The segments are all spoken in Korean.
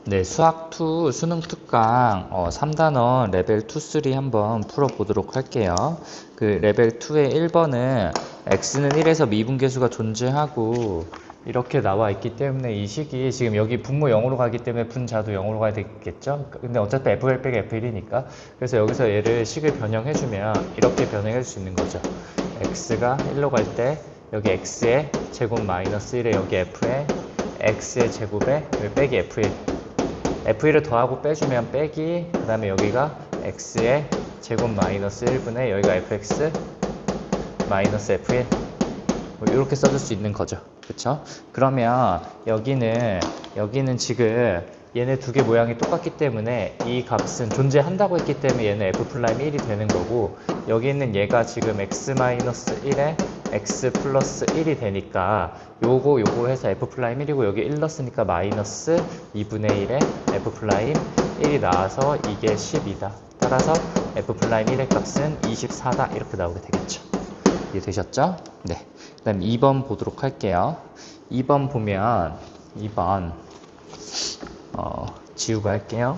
네, 수학2 수능 특강 3단원 레벨 2, 3 한번 풀어보도록 할게요. 그 레벨 2의 1번은 x는 1에서 미분계수가 존재하고 이렇게 나와 있기 때문에 이 식이 지금 여기 분모 0으로 가기 때문에 분자도 0으로 가야 되겠죠? 근데 어차피 f1 빼기 f1이니까 그래서 여기서 얘를 식을 변형해주면 이렇게 변형할 수 있는 거죠. x가 1로 갈 때 여기 x의 제곱 마이너스 1에 여기 f에 x의 제곱에 여기 빼기 f1 f1을 더하고 빼주면 빼기 그 다음에 여기가 x의 제곱 마이너스 1분의 여기가 fx 마이너스 f1 뭐 이렇게 써줄 수 있는 거죠. 그쵸? 그러면 여기는 지금 얘네 두 개 모양이 똑같기 때문에 이 값은 존재한다고 했기 때문에 얘는 f'1이 되는 거고 여기 있는 얘가 지금 x-1에 x 플러스 1이 되니까 요거 해서 f'1이고 여기 1 넣었으니까 마이너스 2분의 1에 f'1이 나와서 이게 10이다. 따라서 f'1의 값은 24다. 이렇게 나오게 되겠죠. 이해되셨죠? 네. 그 다음 2번 보도록 할게요. 2번 보면 2번 지우고 할게요.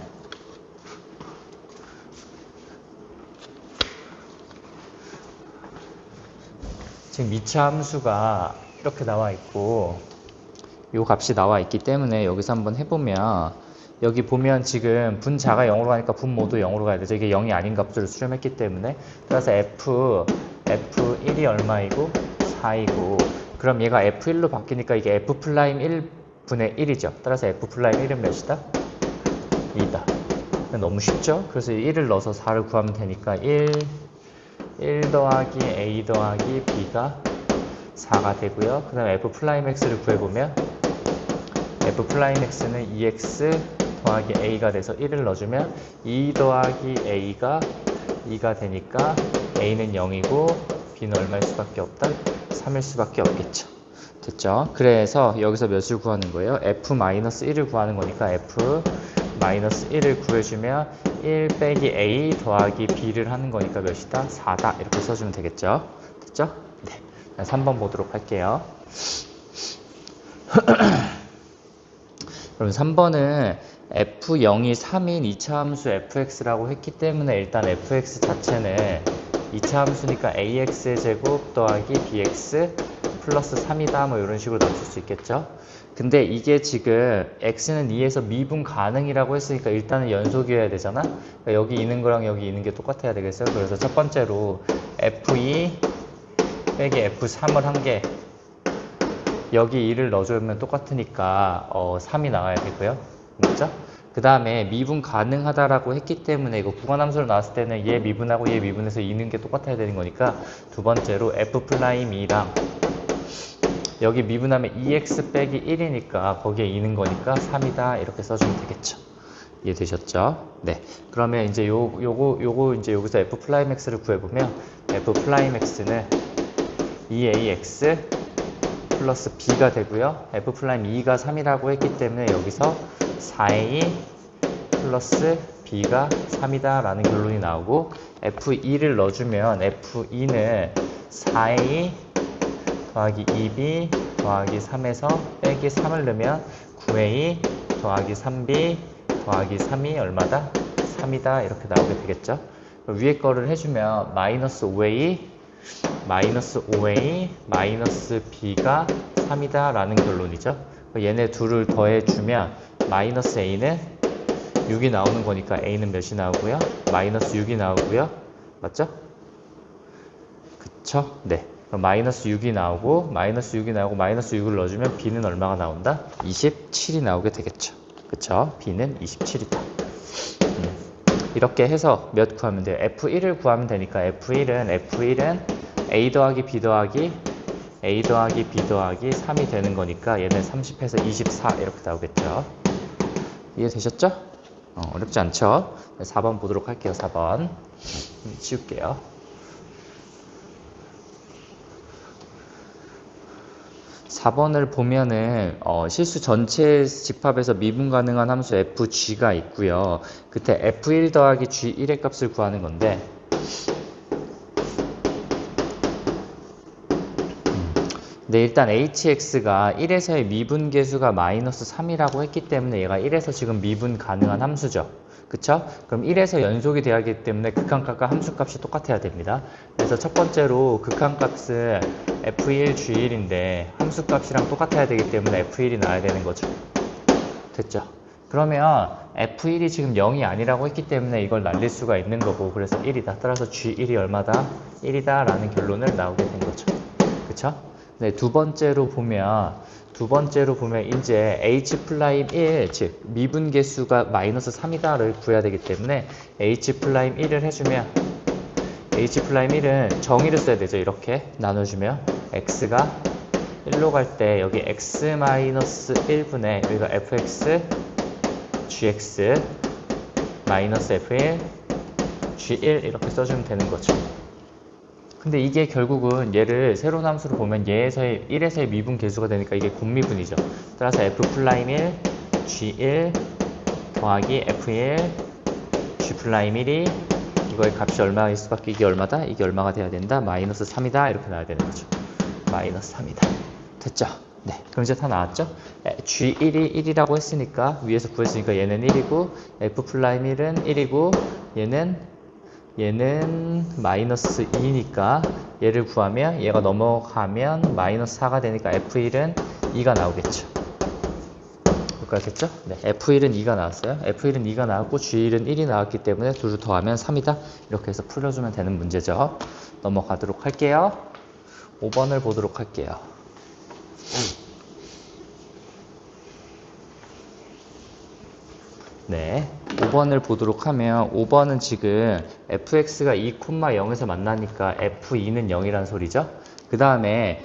지금 미차 함수가 이렇게 나와 있고 요 값이 나와 있기 때문에 여기서 한번 해보면 여기 보면 지금 분자가 0으로 가니까 분모도 0으로 가야 되죠. 이게 0이 아닌 값들을 수렴했기 때문에 따라서 f1이 얼마이고 4이고 그럼 얘가 f1로 바뀌니까 이게 f'1분의 1이죠. 따라서 f'1은 몇이다? 2다. 너무 쉽죠? 그래서 1을 넣어서 4를 구하면 되니까 1 더하기 a 더하기 b가 4가 되고요. 그 다음에 f'x를 구해보면 f'x는 2x 더하기 a가 돼서 1을 넣어주면 2 더하기 a가 2가 되니까 a는 0이고 b는 얼마일 수밖에 없다? 3일 수밖에 없겠죠. 됐죠? 그래서 여기서 몇을 구하는 거예요? f-1을 구하는 거니까 f-1을 구해주면 1 빼기 a 더하기 b를 하는 거니까 몇이다? 4다. 이렇게 써주면 되겠죠? 됐죠? 네. 3번 보도록 할게요. 그럼 3번은 f0이 3인 2차 함수 fx라고 했기 때문에 일단 fx 자체는 2차 함수니까 ax의 제곱 더하기 bx 플러스 3이다 뭐 이런 식으로 넣을 수 있겠죠. 근데 이게 지금 x는 2에서 미분 가능이라고 했으니까 일단은 연속이어야 되잖아. 그러니까 여기 있는 거랑 여기 있는 게 똑같아야 되겠어요. 그래서 첫 번째로 f2 빼기 f3을 한 게 여기 2를 넣어주면 똑같으니까 3이 나와야 되고요. 맞죠? 그 다음에 미분 가능하다라고 했기 때문에 이거 구간함수로 나왔을 때는 얘 미분하고 얘 미분해서 2는 게 똑같아야 되는 거니까 두 번째로 f'2랑 여기 미분하면 2x 빼기 1이니까 거기에 2는 거니까 3이다 이렇게 써주면 되겠죠. 이해되셨죠? 네. 그러면 이제 요거 이제 여기서 f'x를 구해보면 f'x는 2ax 플러스 b가 되고요. f'2가 3이라고 했기 때문에 여기서 4a 플러스 b가 3이다 라는 결론이 나오고 f2를 넣어주면 f2는 4a 더하기 2b 더하기 3에서 빼기 3을 넣으면 9a 더하기 3b 더하기 3이 얼마다? 3이다 이렇게 나오게 되겠죠. 위에 거를 해주면 마이너스 5a 마이너스 b가 3이다 라는 결론이죠. 얘네 둘을 더해주면 마이너스 a는 6이 나오는 거니까 a는 몇이 나오고요? 마이너스 6이 나오고요. 맞죠? 그쵸? 네. 그럼 마이너스 6이 나오고 마이너스 6을 넣어주면 b는 얼마가 나온다? 27이 나오게 되겠죠. 그쵸? b는 27이다. 이렇게 해서 몇 구하면 돼요? f1을 구하면 되니까 f1은 a 더하기 b 더하기 b 더하기 3이 되는 거니까 얘는 30해서 24 이렇게 나오겠죠. 이해되셨죠? 어렵지 않죠? 4번 보도록 할게요. 4번 지울게요. 4번을 보면은 실수 전체 집합에서 미분 가능한 함수 fg가 있고요. 그때 f1 더하기 g1의 값을 구하는 건데 근데 일단 hx가 1에서의 미분계수가 마이너스 3이라고 했기 때문에 얘가 1에서 지금 미분 가능한 함수죠. 그쵸? 그럼 1에서 연속이 돼야 하기 때문에 극한값과 함수값이 똑같아야 됩니다. 그래서 첫 번째로 극한값은 f1, g1인데 함수값이랑 똑같아야 되기 때문에 f1이 나와야 되는 거죠. 됐죠? 그러면 f1이 지금 0이 아니라고 했기 때문에 이걸 날릴 수가 있는 거고, 그래서 1이다. 따라서 g1이 얼마다? 1이다 라는 결론을 나오게 된 거죠. 그쵸? 네, 두 번째로 보면 이제 h'1, 즉 미분계수가 마이너스 3이다를 구해야 되기 때문에 h'1을 해주면 h'1은 정의를 써야 되죠. 이렇게 나눠주면 x가 1로 갈 때 여기 x-1분의 여기가 fx gx 마이너스 f1 g1 이렇게 써주면 되는 거죠. 근데 이게 결국은 얘를 새로운 함수로 보면 얘에서의 1에서의 미분 계수가 되니까 이게 곱미분이죠. 따라서 f'1 g1 더하기 f1 g'1이 이거의 값이 얼마가 있을 수밖에, 이게 얼마다? 이게 얼마가 돼야 된다? 마이너스 3이다 이렇게 나와야 되는 거죠. 마이너스 3이다. 됐죠? 네, 그럼 이제 다 나왔죠? g1이 1이라고 했으니까, 위에서 구했으니까 얘는 1이고 f'1은 1이고 얘는 마이너스 2니까 얘를 구하면 얘가 넘어가면 마이너스 4가 되니까 f1은 2가 나오겠죠. 여기까지 됐죠? 네, f1은 2가 나왔어요. f1은 2가 나왔고 g1은 1이 나왔기 때문에 둘을 더하면 3이다. 이렇게 해서 풀어주면 되는 문제죠. 넘어가도록 할게요. 5번을 보도록 할게요. 네, 5번을 보도록 하면 5번은 지금 fx가 2,0에서 만나니까 f2는 0이라는 소리죠. 그 다음에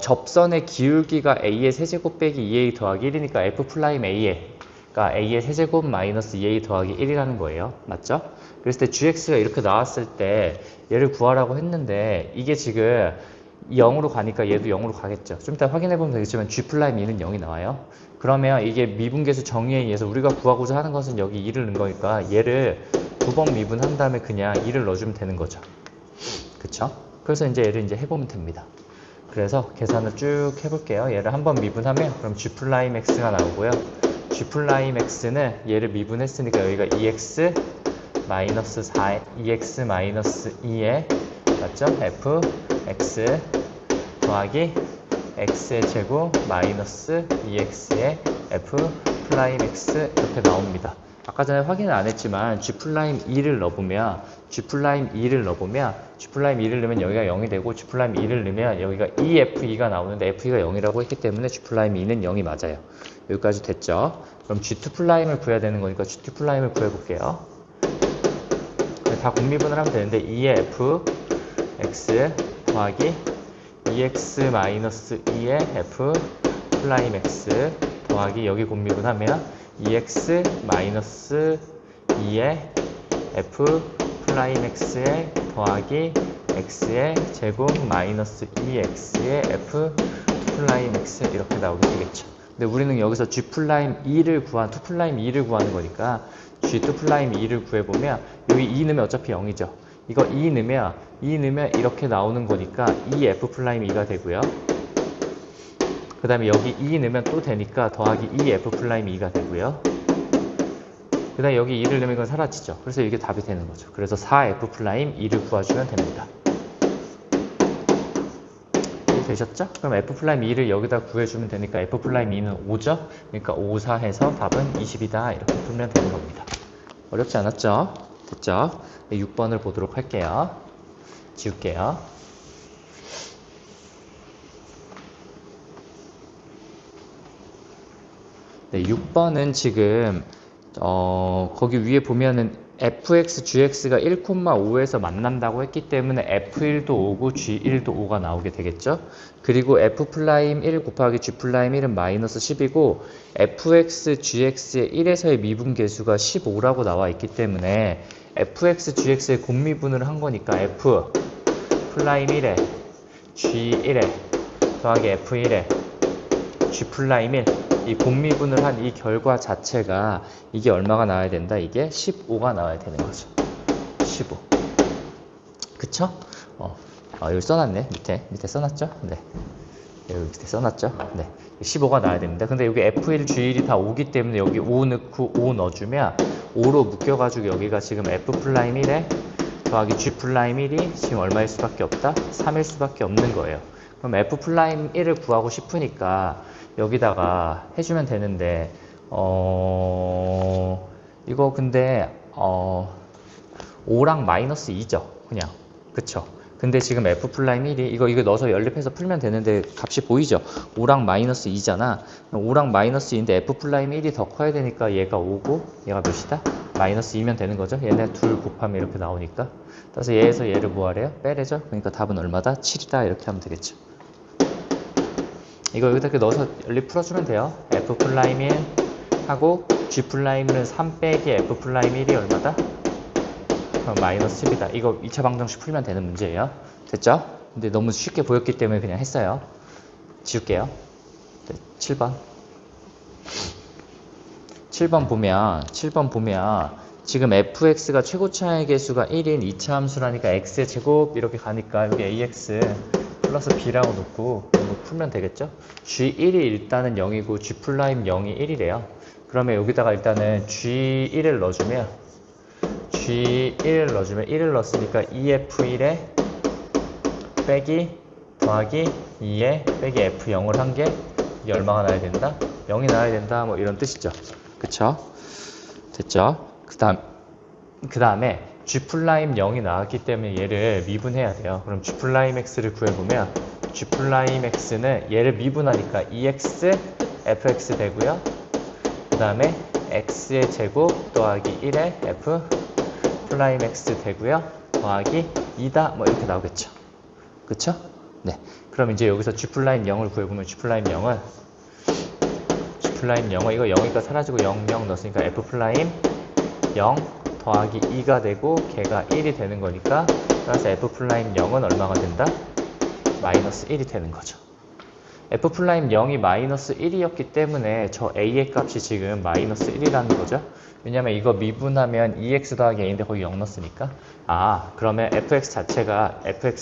접선의 기울기가 a의 세제곱 빼기 2a 더하기 1이니까 f'a가 a의 세제곱 마이너스 2a 더하기 1이라는 거예요. 맞죠? 그랬을 때 gx가 이렇게 나왔을 때 얘를 구하라고 했는데 이게 지금 0으로 가니까 얘도 0으로 가겠죠. 좀 이따 확인해보면 되겠지만 g'2는 0이 나와요. 그러면 이게 미분계수 정의에 의해서 우리가 구하고자 하는 것은 여기 2를 넣은 거니까 얘를 2번 미분한 다음에 그냥 2를 넣어주면 되는 거죠. 그쵸? 그래서 이제 얘를 이제 해보면 됩니다. 그래서 계산을 쭉 해볼게요. 얘를 한번 미분하면 그럼 g'x가 나오고요. g'x는 얘를 미분했으니까 여기가 2x 마이너스 4, 2x 마이너스 2에 맞죠? fx 더하기 x의 제곱 마이너스 2x의 f'x 이렇게 나옵니다. 아까 전에 확인을 안 했지만 g'2를 넣어보면 g'2를 넣으면 여기가 0이 되고 g'2를 넣으면 여기가 2f2가 나오는데 f2가 0이라고 했기 때문에 g'2는 0이 맞아요. 여기까지 됐죠? 그럼 g2'을 구해야 되는 거니까 g2'을 구해볼게요. 다 곱미분을 하면 되는데 2의 fx 더하기 2x 마이너스 2의 f'x 더하기 여기 곱미분하면 2x 마이너스 2의 f'x의 더하기 x의 제곱 마이너스 2x의 f'x 이렇게 나오게 되겠죠. 근데 우리는 여기서 g'2를 구하는 거니까 g'2'2를 구해보면 여기 2 넣으면 어차피 0이죠. 이거 2 넣으면 이렇게 나오는 거니까 2f'2가 되고요. 그 다음에 여기 2 넣으면 또 되니까 더하기 2f'2가 되고요. 그 다음에 여기 2를 넣으면 이건 사라지죠. 그래서 이게 답이 되는 거죠. 그래서 4f'2를 구해주면 됩니다. 되셨죠? 그럼 f'2를 여기다 구해주면 되니까 f'2는 5죠? 그러니까 5, 4 해서 답은 20이다. 이렇게 풀면 되는 겁니다. 어렵지 않았죠? 됐죠? 6번을 보도록 할게요. 지울게요. 네, 6번은 지금 거기 위에 보면은 fx, gx가 1,5에서 만난다고 했기 때문에 f1도 5고 g1도 5가 나오게 되겠죠. 그리고 f'1 곱하기 g'1은 마이너스 10이고 fx, gx의 1에서의 미분계수가 15라고 나와 있기 때문에 fx, gx의 곱미분을 한 거니까 f'1에 g1에 더하기 f1에 g'1 이 곱미분을 한 이 결과 자체가 이게 얼마가 나와야 된다? 이게 15가 나와야 되는 거죠. 15. 그쵸? 여기 써놨네. 밑에 써놨죠? 네. 여기 밑에 써놨죠? 네. 15가 나와야 됩니다. 근데 여기 F1, G1이 다 5기 때문에 여기 5 넣고 5 넣어주면 5로 묶여가지고 여기가 지금 F'1에 더하기 G'1이 지금 얼마일 수밖에 없다? 3일 수밖에 없는 거예요. 그럼 F'1을 구하고 싶으니까 여기다가 해주면 되는데 이거 근데 5랑 마이너스 2죠. 그냥. 그쵸? 근데 지금 F'1이 이거 넣어서 연립해서 풀면 되는데 값이 보이죠? 5랑 마이너스 2잖아. 5랑 마이너스 2인데 F'1이 더 커야 되니까 얘가 5고 얘가 몇이다? 마이너스 2면 되는 거죠? 얘네 둘 곱하면 이렇게 나오니까. 따라서 얘에서 얘를 뭐 하래요? 빼래죠? 그러니까 답은 얼마다? 7이다. 이렇게 하면 되겠죠. 이거 여기다 이렇게 넣어서 연립 풀어주면 돼요. F'1 하고 G'1은 3 빼기 F'1이 얼마다? 마이너스 7이다. 이거 2차 방정식 풀면 되는 문제예요. 됐죠? 근데 너무 쉽게 보였기 때문에 그냥 했어요. 지울게요. 7번. 7번 보면 지금 fx가 최고차의 개수가 1인 2차 함수라니까 x의 제곱 이렇게 가니까 여기 ax 플러스 b라고 놓고 이거 풀면 되겠죠? g1이 일단은 0이고 g'0이 1이래요. 그러면 여기다가 일단은 g1을 넣어주면 G1을 넣어주면 1을 넣었으니까 2F1에 빼기 더하기 2에 빼기 F0을 한 게 이게 얼마가 나야 된다? 0이 나야 된다. 뭐 이런 뜻이죠. 그쵸? 됐죠? 그 다음에 G'0이 나왔기 때문에 얘를 미분해야 돼요. 그럼 G'X를 구해보면 G'X는 얘를 미분하니까 2X Fx 되고요. 그 다음에 X의 제곱 더하기 1에 F 플라임 X 되고요. 더하기 2다. 뭐 이렇게 나오겠죠. 그쵸? 네. 그럼 이제 여기서 G'0을 구해보면 G'0은 이거 0이니까 사라지고 0, 0 넣었으니까 F'0 더하기 2가 되고 걔가 1이 되는 거니까 따라서 F'0은 얼마가 된다? 마이너스 1이 되는 거죠. F'0이 마이너스 1이었기 때문에 저 A의 값이 지금 마이너스 1이라는 거죠. 왜냐면 이거 미분하면 2x 더하기 a인데 거기 0 넣었으니까. 그러면 fx가 이렇게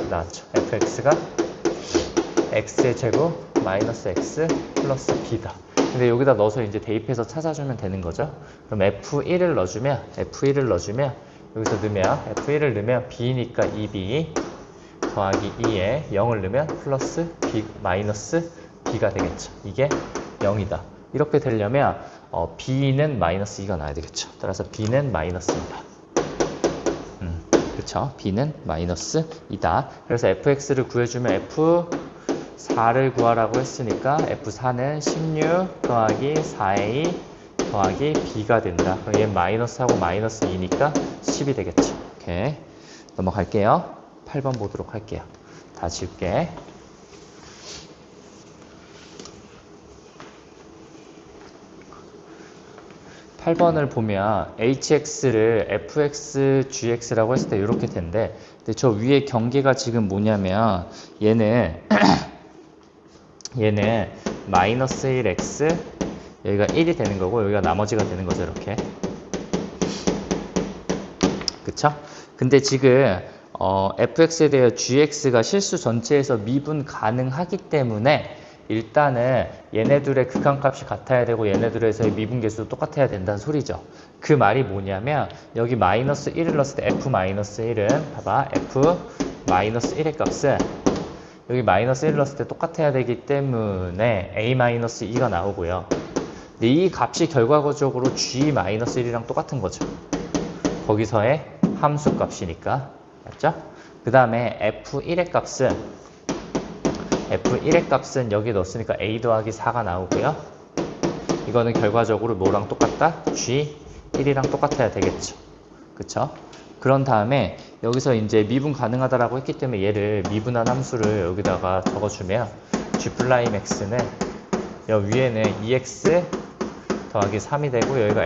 나왔죠. fx가 x의 제곱 마이너스 x 플러스 b다. 근데 여기다 넣어서 이제 대입해서 찾아주면 되는 거죠. 그럼 F1을 넣어주면 여기서 F1을 넣으면 b니까 2b 더하기 2에 0을 넣으면 플러스 b 마이너스 b가 되겠죠. 이게 0이다. 이렇게 되려면 b는 마이너스 2가 나와야 되겠죠. 따라서 b는 마이너스 2다. 그쵸? b는 마이너스 2다. 그래서 fx를 구해주면 f4를 구하라고 했으니까 f4는 16 더하기 4a 더하기 b가 된다. 그럼 얘 마이너스하고 마이너스 2니까 10이 되겠죠. 오케이. 넘어갈게요. 8번 보도록 할게요. 다 지울게. 8번을 보면 hx를 fx, gx라고 했을 때 이렇게 된대. 근데 저 위에 경계가 지금 뭐냐면 얘는 마이너스 1x 여기가 1이 되는 거고 여기가 나머지가 되는 거죠. 이렇게. 그쵸? 근데 지금 fx에 대해 gx가 실수 전체에서 미분 가능하기 때문에 일단은 얘네들의 극한값이 같아야 되고 얘네들에서의 미분계수도 똑같아야 된다는 소리죠. 그 말이 뭐냐면 여기 마이너스 1을 넣었을 때 f-1은 봐봐 f-1의 값은 여기 마이너스 1을 넣었을 때 똑같아야 되기 때문에 a-2가 나오고요. 근데 이 값이 결과적으로 g-1이랑 똑같은 거죠. 거기서의 함수 값이니까. 맞죠? 그 다음에 f1의 값은 여기 넣었으니까 a 더하기 4가 나오고요. 이거는 결과적으로 뭐랑 똑같다? g1이랑 똑같아야 되겠죠. 그쵸? 그런 다음에 여기서 이제 미분 가능하다라고 했기 때문에 얘를 미분한 함수를 여기다가 적어주면 g'x는 여기 위에는 2x 더하기 3이 되고 여기가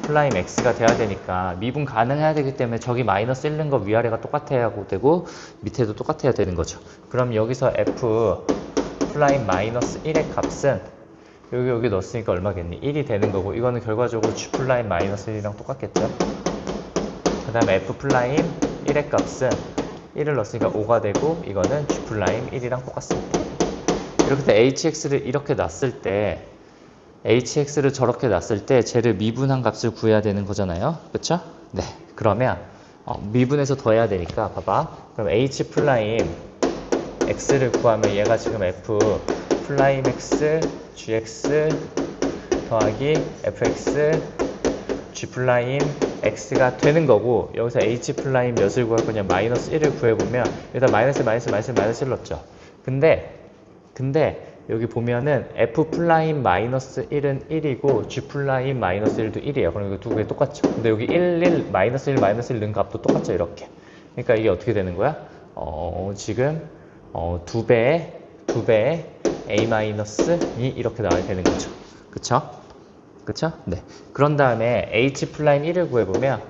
f'x가 돼야 되니까 미분 가능해야 되기 때문에 저기 마이너스 1는 거 위아래가 똑같아야 되고 밑에도 똑같아야 되는 거죠. 그럼 여기서 f'-1의 값은 여기 넣었으니까 얼마겠니? 1이 되는 거고 이거는 결과적으로 g'-1이랑 똑같겠죠. 그 다음에 f'-1의 값은 1을 넣었으니까 5가 되고 이거는 G'1이랑 똑같습니다. 이렇게 돼 hx를 이렇게 놨을 때 hx를 저렇게 놨을 때 쟤를 미분한 값을 구해야 되는 거잖아요. 그쵸? 네. 그러면 미분해서 더해야 되니까 봐봐. 그럼 h 플라임 x를 구하면 얘가 지금 f 플라임 x gx 더하기 fx g 플라임 x가 되는 거고, 여기서 h 플라임 몇을 구할 거냐 마이너스 1을 구해보면 여기다 마이너스 1 넣었죠. 근데 여기 보면은 f 플라임 마이너스 1은 1이고 g 플라임 마이너스 1도 1이에요. 그럼 이거 두 개 똑같죠. 근데 여기 1 마이너스 1 넣은 값도 똑같죠. 이렇게. 그러니까 이게 어떻게 되는 거야? 지금 두 배의 a 마이너스 2 이렇게 나와야 되는 거죠. 그쵸? 그쵸? 네. 그런 다음에 h 플라임 1을 구해보면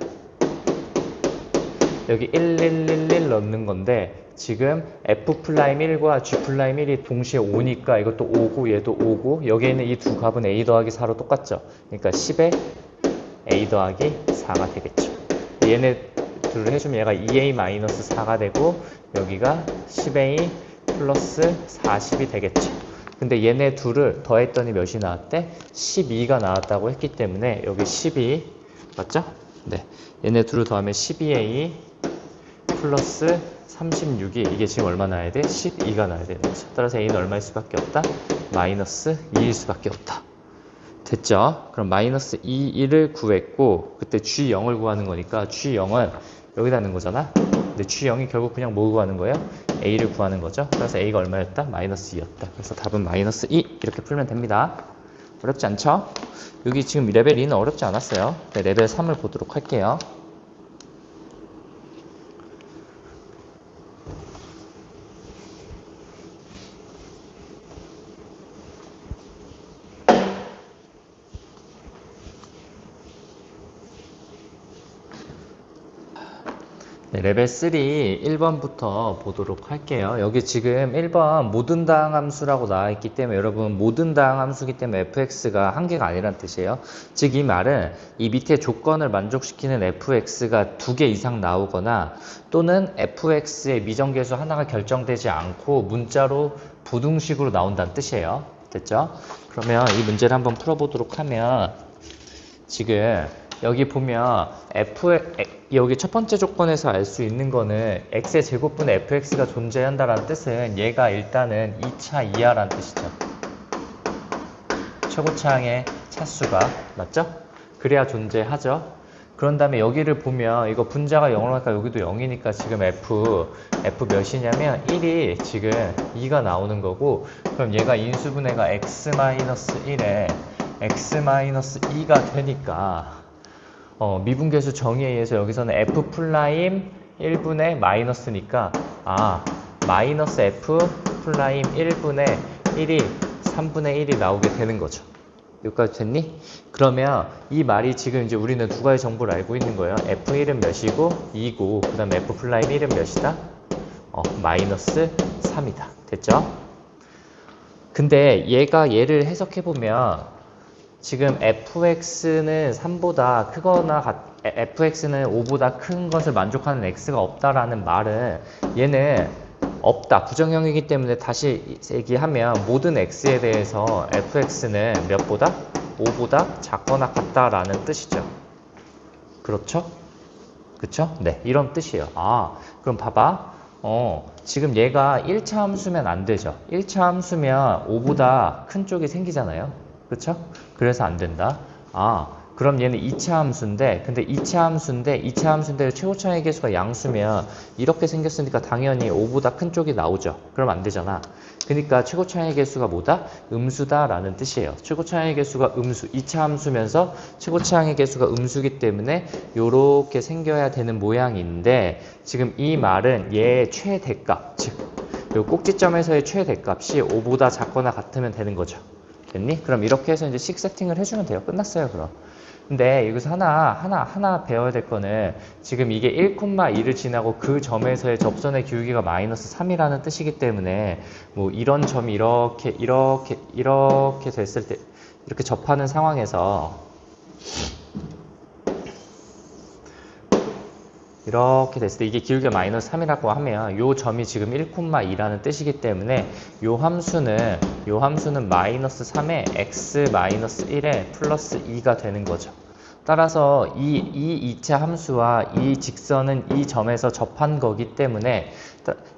여기 1 넣는 건데 지금 f 플라임 1과 g 플라임 1이 동시에 5니까 이것도 5고 얘도 5고 여기에 있는 이 두 값은 a 더하기 4로 똑같죠. 그러니까 10에 a 더하기 4가 되겠죠. 얘네 둘을 해주면 얘가 2a 마이너스 4가 되고 여기가 10a 플러스 40이 되겠죠. 근데 얘네 둘을 더했더니 몇이 나왔대? 12가 나왔다고 했기 때문에 여기 12 맞죠? 네. 얘네 둘을 더하면 12a 플러스 36이 이게 지금 얼마 나와야 돼? 12가 나와야 되는 거죠. 따라서 a는 얼마일 수밖에 없다? 마이너스 2일 수밖에 없다. 됐죠? 그럼 마이너스 2를 구했고 그때 G0을 구하는 거니까 G0은 여기다 넣는 거잖아. 근데 G0이 결국 그냥 뭐 구하는 거예요? A를 구하는 거죠. 그래서 A가 얼마였다? 마이너스 2였다. 그래서 답은 마이너스 2 이렇게 풀면 됩니다. 어렵지 않죠? 여기 지금 레벨 2는 어렵지 않았어요. 네, 레벨 3을 보도록 할게요. 네, 레벨 3 1번부터 보도록 할게요. 여기 지금 1번 모든 다항 함수라고 나와 있기 때문에 여러분 모든 다항 함수기 때문에 fx가 한 개가 아니란 뜻이에요. 즉 이 말은 이 밑에 조건을 만족시키는 fx가 2개 이상 나오거나 또는 fx의 미정계수 하나가 결정되지 않고 문자로 부등식으로 나온다는 뜻이에요. 됐죠? 그러면 이 문제를 한번 풀어보도록 하면 지금 여기 보면 여기 첫 번째 조건에서 알 수 있는 거는 x의 제곱분의 fx가 존재한다라는 뜻은 얘가 일단은 2차 이하라는 뜻이죠. 최고차항의 차수가 맞죠? 그래야 존재하죠. 그런 다음에 여기를 보면 이거 분자가 0으로 가니까 여기도 0이니까 지금 f 몇이냐면 1이 지금 2가 나오는 거고 그럼 얘가 인수분해가 x-1에 x-2가 되니까 미분계수 정의에 의해서 여기서는 f 플라임 1분의 마이너스니까 마이너스 f 플라임 1분의 1이 3분의 1이 나오게 되는 거죠. 여기까지 됐니? 그러면 이 말이 지금 이제 우리는 두 가지 정보를 알고 있는 거예요. f1은 몇이고 2고 그 다음에 f 플라임 1은 몇이다? 마이너스 3이다. 됐죠? 근데 얘를 해석해보면 지금 fx는 3보다 크거나 fx는 5보다 큰 것을 만족하는 x가 없다라는 말은 얘는 없다. 부정형이기 때문에 다시 얘기하면 모든 x에 대해서 fx는 몇보다? 5보다 작거나 같다라는 뜻이죠. 그렇죠? 그쵸? 네, 이런 뜻이에요. 그럼 봐봐. 지금 얘가 1차 함수면 안 되죠. 1차 함수면 5보다 큰 쪽이 생기잖아요. 그쵸? 그래서 안 된다. 그럼 얘는 2차 함수인데, 근데 2차 함수인데 최고차항의 계수가 양수면 이렇게 생겼으니까 당연히 5보다 큰 쪽이 나오죠. 그럼 안 되잖아. 그러니까 최고차항의 계수가 뭐다? 음수다라는 뜻이에요. 최고차항의 계수가 음수, 2차 함수면서 최고차항의 계수가 음수기 때문에 이렇게 생겨야 되는 모양인데 지금 이 말은 얘의 최대값, 즉 요 꼭지점에서의 최대값이 5보다 작거나 같으면 되는 거죠. 됐니? 그럼 이렇게 해서 이제 식 세팅을 해주면 돼요. 끝났어요, 그럼. 근데 여기서 하나 배워야 될 거는 지금 이게 1,2를 지나고 그 점에서의 접선의 기울기가 마이너스 3이라는 뜻이기 때문에 뭐 이런 점이 이렇게 됐을 때 이렇게 접하는 상황에서 이렇게 됐을 때 이게 기울기가 마이너스 3이라고 하면 요 점이 지금 1,2라는 뜻이기 때문에 요 함수는 마이너스 3에 x 마이너스 1에 플러스 2가 되는 거죠. 따라서 이 이차 함수와 이 직선은 이 점에서 접한 거기 때문에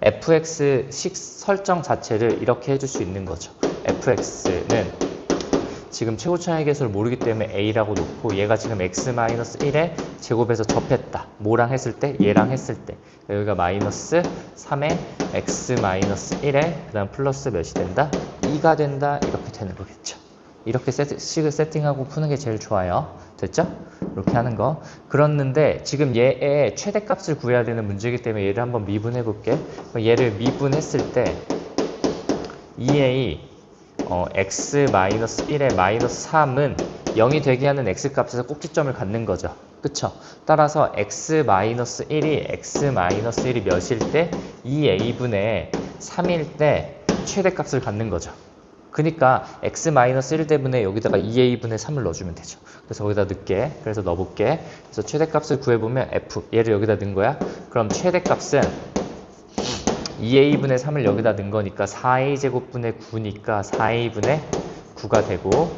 fx 식 설정 자체를 이렇게 해줄 수 있는 거죠. fx는 지금 최고차의 개수를 모르기 때문에 a라고 놓고 얘가 지금 x-1에 제곱해서 접했다. 뭐랑 했을 때? 얘랑 했을 때. 여기가 마이너스 3에 x-1에 그 다음 플러스 몇이 된다? 2가 된다. 이렇게 되는 거겠죠. 이렇게 식을 세팅하고 푸는 게 제일 좋아요. 됐죠? 이렇게 하는 거. 그렇는데 지금 얘의 최대값을 구해야 되는 문제이기 때문에 얘를 한번 미분해 볼게. 얘를 미분했을 때 2a x-1에 마이너스 3은 0이 되게 하는 x값에서 꼭지점을 갖는 거죠. 그쵸? 따라서 x-1이 x-1이 몇일 때 2a분의 3일 때 최대값을 갖는 거죠. 그러니까 x-1 때문에 여기다가 2a분의 3을 넣어주면 되죠. 그래서 거기다 넣을게. 그래서 넣어볼게. 그래서 최대값을 구해보면 f, 얘를 여기다 넣은 거야. 그럼 최대값은 2a분의 3을 여기다 넣은 거니까 4a제곱분의 9니까 4a분의 9가 되고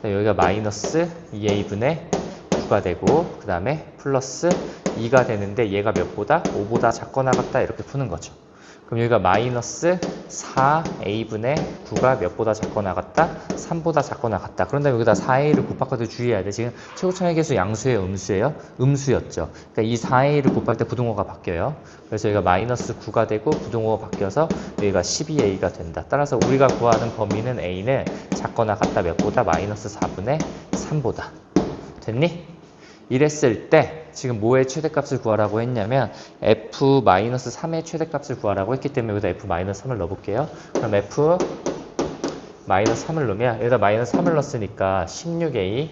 여기가 마이너스 2a분의 9가 되고 그 다음에 플러스 2가 되는데 얘가 몇보다? 5보다 작거나 같다 이렇게 푸는 거죠. 그럼 여기가 마이너스 4a분의 9가 몇보다 작거나 같다? 3보다 작거나 같다. 그런 다음에 여기다 4a를 곱할 때 주의해야 돼. 지금 최고차의 개수 양수예요? 음수예요? 음수였죠. 그러니까 이 4a를 곱할 때 부등호가 바뀌어요. 그래서 여기가 마이너스 9가 되고 부등호가 바뀌어서 여기가 12a가 된다. 따라서 우리가 구하는 범위는 a는 작거나 같다 몇보다? 마이너스 4분의 3보다. 됐니? 이랬을 때 지금 뭐의 최대값을 구하라고 했냐면 f-3의 최대값을 구하라고 했기 때문에 여기다 f-3을 넣어볼게요. 그럼 f-3을 넣으면 여기다 마이너스 3을 넣었으니까 16a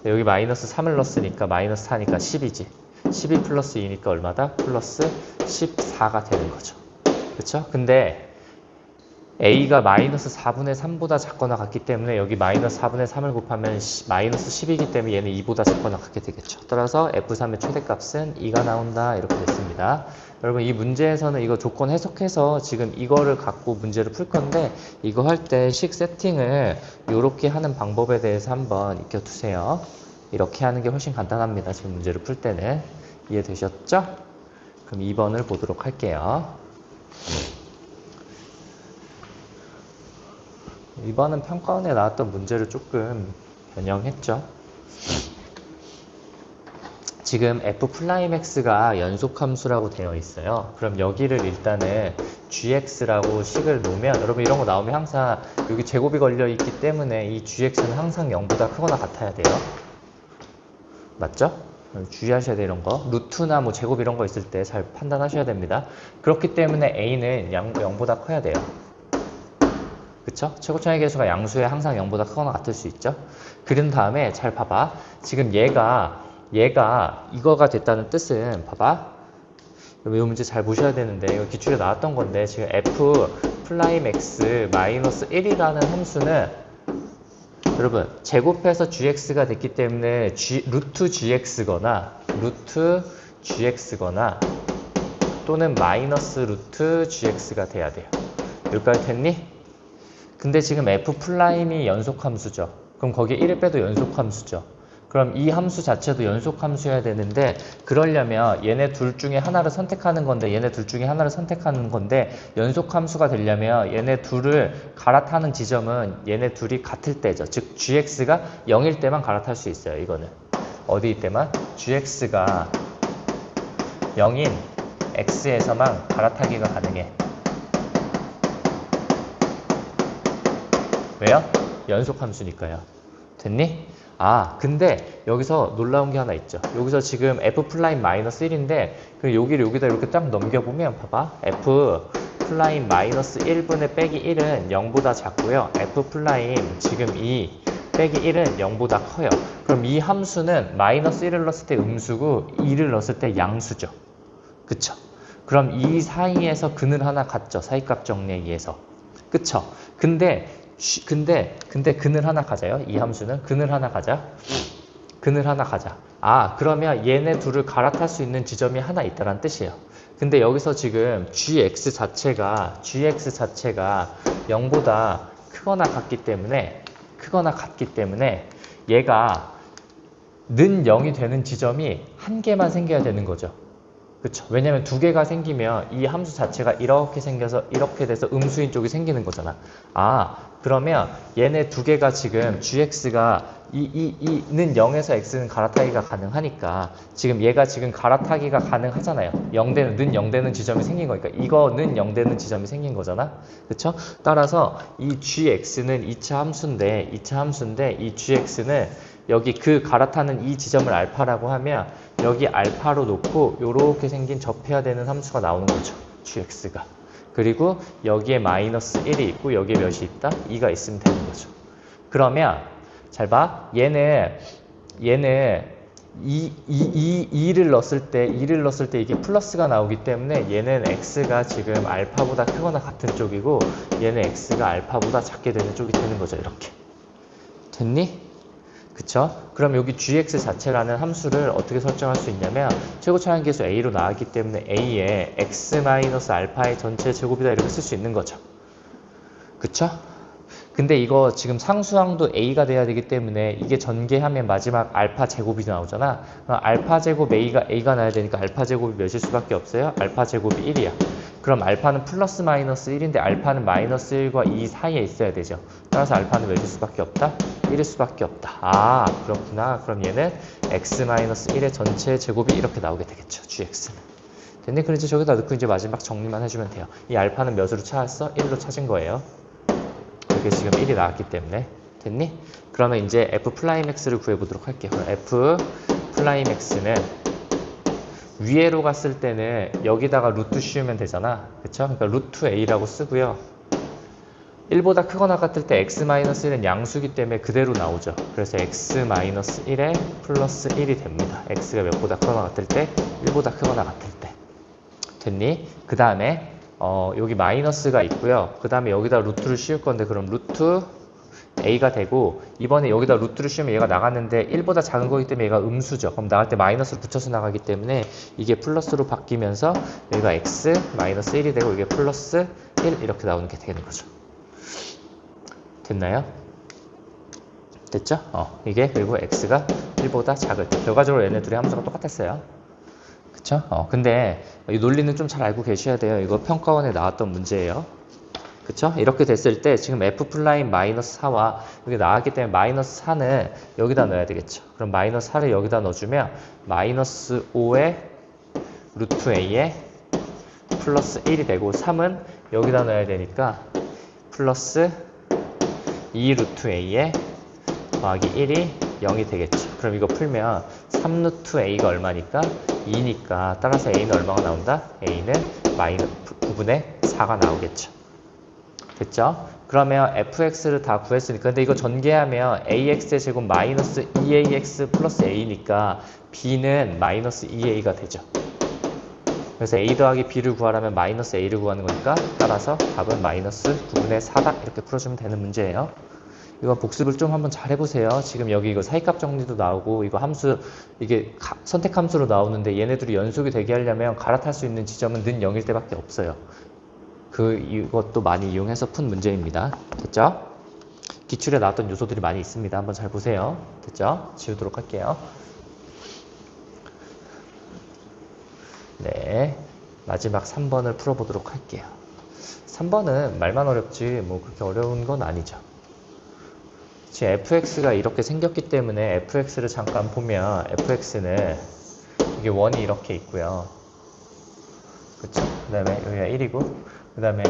여기 마이너스 3을 넣었으니까 마이너스 4니까 10이지. 12 플러스 2니까 얼마다? 플러스 14가 되는 거죠. 그쵸? 근데 a가 마이너스 4분의 3보다 작거나 같기 때문에 여기 마이너스 4분의 3을 곱하면 마이너스 10이기 때문에 얘는 2보다 작거나 같게 되겠죠. 따라서 f3의 최대값은 2가 나온다. 이렇게 됐습니다. 여러분 이 문제에서는 이거 조건 해석해서 지금 이거를 갖고 문제를 풀 건데 이거 할 때 식 세팅을 이렇게 하는 방법에 대해서 한번 익혀두세요. 이렇게 하는 게 훨씬 간단합니다. 지금 문제를 풀 때는. 이해되셨죠? 그럼 2번을 보도록 할게요. 이번은 평가원에 나왔던 문제를 조금 변형했죠. 지금 f'x가 연속함수라고 되어 있어요. 그럼 여기를 일단은 gx라고 식을 놓으면 여러분 이런 거 나오면 항상 여기 제곱이 걸려 있기 때문에 이 gx는 항상 0보다 크거나 같아야 돼요. 맞죠? 주의하셔야 돼요. 이런 거. 루트나 뭐 제곱 이런 거 있을 때 잘 판단하셔야 됩니다. 그렇기 때문에 a는 0보다 커야 돼요. 그쵸? 최고차의 개수가 양수에 항상 0보다 크거나 같을 수 있죠? 그린 다음에 잘 봐봐. 지금 얘가 이거가 됐다는 뜻은 봐봐. 이 문제 잘 보셔야 되는데 이거 기출에 나왔던 건데 지금 f'(x-1이라는 함수는 여러분 제곱해서 gx가 됐기 때문에 루트 gx거나 또는 마이너스 루트 gx가 돼야 돼요. 여기까지 됐니? 근데 지금 f'이 연속함수죠. 그럼 거기에 1을 빼도 연속함수죠. 그럼 이 함수 자체도 연속함수여야 되는데 그러려면 얘네 둘 중에 하나를 선택하는 건데 연속함수가 되려면 얘네 둘을 갈아타는 지점은 얘네 둘이 같을 때죠. 즉 gx가 0일 때만 갈아탈 수 있어요. 이거는 어디일 때만? gx가 0인 x에서만 갈아타기가 가능해. 왜요? 연속함수니까요. 됐니? 아, 근데 여기서 놀라운 게 하나 있죠. 여기서 지금 f'-1인데 여기를 여기다 이렇게 딱 넘겨보면 봐봐. f'-1분의 빼기 1은 0보다 작고요. f' 지금 2 빼기 1은 0보다 커요. 그럼 이 함수는 마이너스 1을 넣었을 때 음수고 2를 넣었을 때 양수죠. 그쵸? 그럼 이 사이에서 근을 하나 갖죠. 사이값 정리에 의해서. 그쵸? 근데 근을 하나 가져요. 이 함수는 근을 하나 가자. 그늘 하나 가자. 아, 그러면 얘네 둘을 갈아탈 수 있는 지점이 하나 있다는 뜻이에요. 근데 여기서 지금 gx 자체가 0보다 크거나 같기 때문에 얘가 는 0이 되는 지점이 한 개만 생겨야 되는 거죠. 그쵸? 왜냐면 두 개가 생기면 이 함수 자체가 이렇게 생겨서 이렇게 돼서 음수인 쪽이 생기는 거잖아. 아, 그러면 얘네 두 개가 지금 gx가 는 0에서 x는 갈아타기가 가능하니까 지금 얘가 지금 갈아타기가 가능하잖아요. 0되는, 는 0되는 지점이 생긴 거니까 이거는 0되는 지점이 생긴 거잖아. 그쵸? 따라서 이 gx는 2차 함수인데 이 gx는 여기 그 갈아타는 이 지점을 알파라고 하면 여기 알파로 놓고 요렇게 생긴 접해야 되는 함수가 나오는 거죠. gx가. 그리고 여기에 마이너스 1이 있고 여기에 몇이 있다? 2가 있으면 되는 거죠. 그러면 잘 봐. 얘는 2를 넣었을 때 이게 플러스가 나오기 때문에 얘는 x가 지금 알파보다 크거나 같은 쪽이고 얘는 x가 알파보다 작게 되는 쪽이 되는 거죠. 이렇게. 됐니? 그쵸? 그럼 여기 gx 자체라는 함수를 어떻게 설정할 수 있냐면 최고차항계수 a로 나왔기 때문에 a에 x-알파의 전체 제곱이다 이렇게 쓸 수 있는 거죠. 그쵸? 근데 이거 지금 상수항도 a가 돼야 되기 때문에 이게 전개하면 마지막 알파 제곱이 나오잖아. 알파 제곱 a가 나야 되니까 알파 제곱이 몇일 수밖에 없어요? 알파 제곱이 1이야. 그럼 알파는 플러스 마이너스 1인데 알파는 마이너스 1과 2 사이에 있어야 되죠. 따라서 알파는 몇일 수밖에 없다? 1일 수밖에 없다. 아, 그렇구나. 그럼 얘는 x-1의 전체 제곱이 이렇게 나오게 되겠죠. gx는. 됐니? 그럼 이제 저기다 넣고 이제 마지막 정리만 해주면 돼요. 이 알파는 몇으로 찾았어? 1로 찾은 거예요. 이게 지금 1이 나왔기 때문에. 됐니? 그러면 이제 f'x를 구해보도록 할게요. f'x는 위에로 갔을 때는 여기다가 루트 씌우면 되잖아. 그쵸? 그러니까 루트 a라고 쓰고요. 1보다 크거나 같을 때 x-1은 양수기 때문에 그대로 나오죠. 그래서 x-1에 플러스 1이 됩니다. x가 몇보다 크거나 같을 때 1보다 크거나 같을 때. 됐니? 그 다음에 여기 마이너스가 있고요. 그 다음에 여기다 루트를 씌울 건데 그럼 루트 a가 되고 이번에 여기다 루트를 씌우면 얘가 나갔는데 1보다 작은 거기 때문에 얘가 음수죠. 그럼 나갈 때 마이너스를 붙여서 나가기 때문에 이게 플러스로 바뀌면서 여기가 x-1이 되고 이게 플러스 1 이렇게 나오는 게 되는 거죠. 됐나요? 됐죠? 이게 그리고 x가 1보다 작을 때 결과적으로 얘네 둘의 함수가 똑같았어요. 그쵸? 근데 이 논리는 좀 잘 알고 계셔야 돼요. 이거 평가원에 나왔던 문제예요. 그쵸? 이렇게 됐을 때 지금 f'-4와 여기 나왔기 때문에 마이너스 4는 여기다 넣어야 되겠죠. 그럼 마이너스 4를 여기다 넣어주면 마이너스 5의 루트 a에 플러스 1이 되고 3은 여기다 넣어야 되니까 플러스 2 루트 a에 더하기 1이 0이 되겠죠. 그럼 이거 풀면 3 루트 a가 얼마니까? 2니까 따라서 a는 얼마가 나온다? a는 마이너스 9분의 4가 나오겠죠. 됐죠? 그러면 fx를 다 구했으니까 근데 이거 전개하면 ax의 제곱 마이너스 2ax 플러스 a니까 b는 마이너스 2a가 되죠. 그래서 a 더하기 b를 구하려면 마이너스 a를 구하는 거니까 따라서 답은 마이너스 9분의 4다 이렇게 풀어주면 되는 문제예요. 이거 복습을 좀 한번 잘 해보세요. 지금 여기 이거 사이값 정리도 나오고 이거 함수 이게 선택 함수로 나오는데 얘네들이 연속이 되게 하려면 갈아탈 수 있는 지점은 는 0일 때밖에 없어요. 이것도 많이 이용해서 푼 문제입니다. 됐죠? 기출에 나왔던 요소들이 많이 있습니다. 한번 잘 보세요. 됐죠? 지우도록 할게요. 네, 마지막 3번을 풀어보도록 할게요. 3번은 말만 어렵지 뭐 그렇게 어려운 건 아니죠. 지금 fx가 이렇게 생겼기 때문에 fx를 잠깐 보면 fx는 이게 원이 이렇게 있고요. 그쵸? 그 다음에 여기가 1이고 그 다음에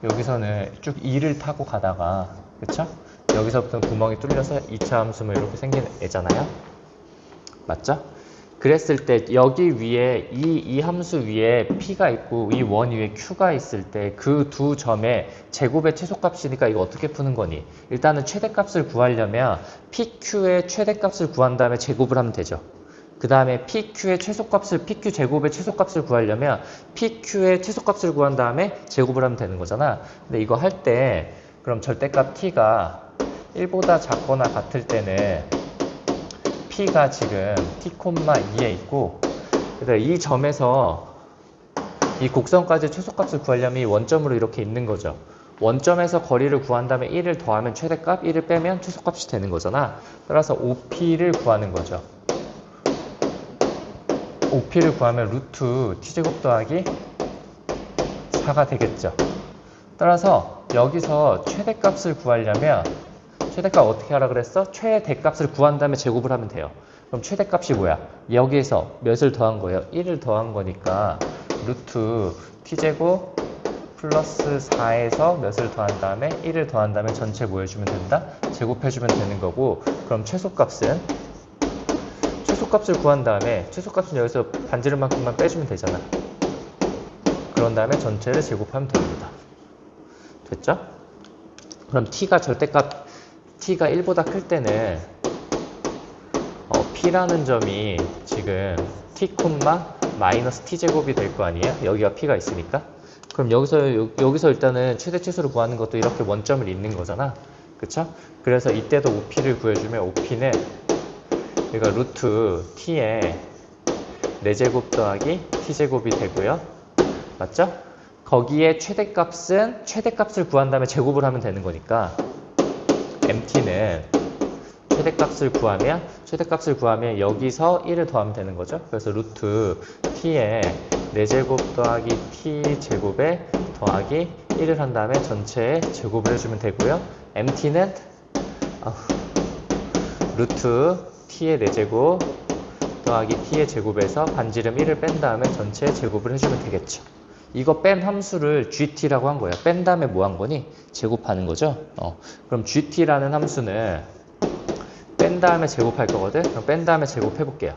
여기서는 쭉 2를 타고 가다가 그쵸? 여기서부터 구멍이 뚫려서 2차 함수면 이렇게 생긴 애잖아요. 맞죠? 그랬을 때 여기 위에 이 함수 위에 p가 있고 이 원 위에 q가 있을 때 그 두 점의 제곱의 최소값이니까 이거 어떻게 푸는 거니? 일단은 최대값을 구하려면 pq의 최대값을 구한 다음에 제곱을 하면 되죠. 그 다음에 PQ의 최소값을, PQ 제곱의 최소값을 구하려면 PQ의 최소값을 구한 다음에 제곱을 하면 되는 거잖아. 근데 이거 할 때 그럼 절대값 T가 1보다 작거나 같을 때는 P가 지금 T,2에 있고, 그래서 이 점에서 이 곡선까지 최소값을 구하려면 이 원점으로 이렇게 있는 거죠. 원점에서 거리를 구한 다음에 1을 더하면 최대값, 1을 빼면 최소값이 되는 거잖아. 따라서 OP를 구하는 거죠. OP를 구하면 루트 T제곱 더하기 4가 되겠죠. 따라서 여기서 최대값을 구하려면 최대값 어떻게 하라 그랬어? 최대값을 구한 다음에 제곱을 하면 돼요. 그럼 최대값이 뭐야? 여기에서 몇을 더한 거예요? 1을 더한 거니까 루트 T제곱 플러스 4에서 몇을 더한 다음에 1을 더한 다음에 전체 뭐 해주면 된다? 제곱해주면 되는 거고, 그럼 최소값을 구한 다음에 최소값은 여기서 반지름만큼만 빼주면 되잖아. 그런 다음에 전체를 제곱하면 됩니다. 됐죠? 그럼 T가 절대값 T가 1보다 클 때는 P라는 점이 지금 T, 마이너스 T제곱이 될 거 아니에요? 여기가 P가 있으니까. 그럼 여기서 일단은 최대 최소를 구하는 것도 이렇게 원점을 잇는 거잖아. 그쵸? 그래서 이때도 OP를 구해주면 OP는 그러니까 루트 T에 4제곱 더하기 T제곱이 되고요. 맞죠? 거기에 최대값을 구한 다음에 제곱을 하면 되는 거니까 MT는 최대값을 구하면 여기서 1을 더하면 되는 거죠. 그래서 루트 T에 4제곱 더하기 T제곱에 더하기 1을 한 다음에 전체에 제곱을 해주면 되고요. MT는 루트 T의 4제곱 더하기 T의 제곱에서 반지름 1을 뺀 다음에 전체에 제곱을 해주면 되겠죠. 이거 뺀 함수를 GT라고 한 거예요. 뺀 다음에 뭐 한 거니? 제곱하는 거죠. 그럼 GT라는 함수는 뺀 다음에 제곱할 거거든. 그럼 뺀 다음에 제곱해 볼게요.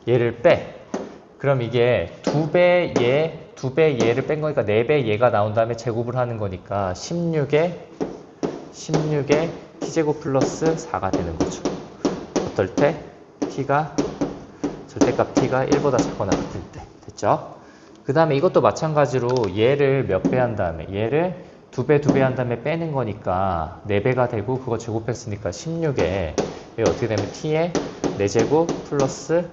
얘를 빼. 그럼 이게 2배 얘를 뺀 거니까 4배 얘가 나온 다음에 제곱을 하는 거니까 16에 T제곱 플러스 4가 되는 거죠. 어떨 때? 절대값 T가 1보다 작거나 같을 때. 됐죠? 그 다음에 이것도 마찬가지로 얘를 몇 배 한 다음에 얘를 2배 한 다음에 빼는 거니까 4배가 되고 그거 제곱했으니까 16에 여기 어떻게 되면 T의 4제곱 플러스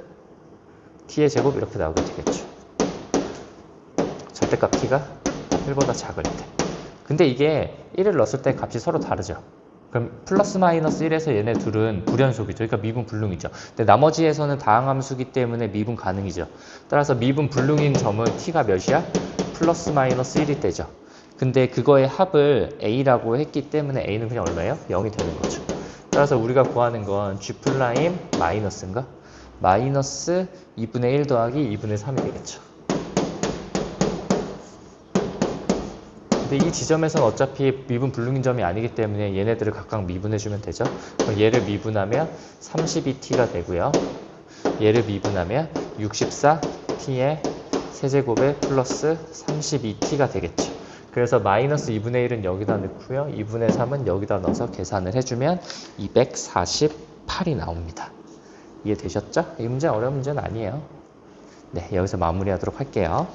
T의 제곱 이렇게 나오게 되겠죠. 절대값 T가 1보다 작을 때. 근데 이게 1을 넣었을 때 값이 서로 다르죠. 그럼 플러스 마이너스 1에서 얘네 둘은 불연속이죠. 그러니까 미분 불능이죠. 근데 나머지에서는 다항함수기 때문에 미분 가능이죠. 따라서 미분 불능인 점은 T가 몇이야? 플러스 마이너스 1이 되죠. 근데 그거의 합을 A라고 했기 때문에 A는 그냥 얼마예요? 0이 되는 거죠. 따라서 우리가 구하는 건 G 플라임 마이너스인가? 마이너스 2분의 1 더하기 2분의 3이 되겠죠. 근데 이 지점에서는 어차피 미분 불능인 점이 아니기 때문에 얘네들을 각각 미분해주면 되죠. 그럼 얘를 미분하면 32T가 되고요. 얘를 미분하면 64T의 세제곱에 플러스 32T가 되겠죠. 그래서 마이너스 2분의 1은 여기다 넣고요. 2분의 3은 여기다 넣어서 계산을 해주면 248이 나옵니다. 이해되셨죠? 이 문제 어려운 문제는 아니에요. 네, 여기서 마무리하도록 할게요.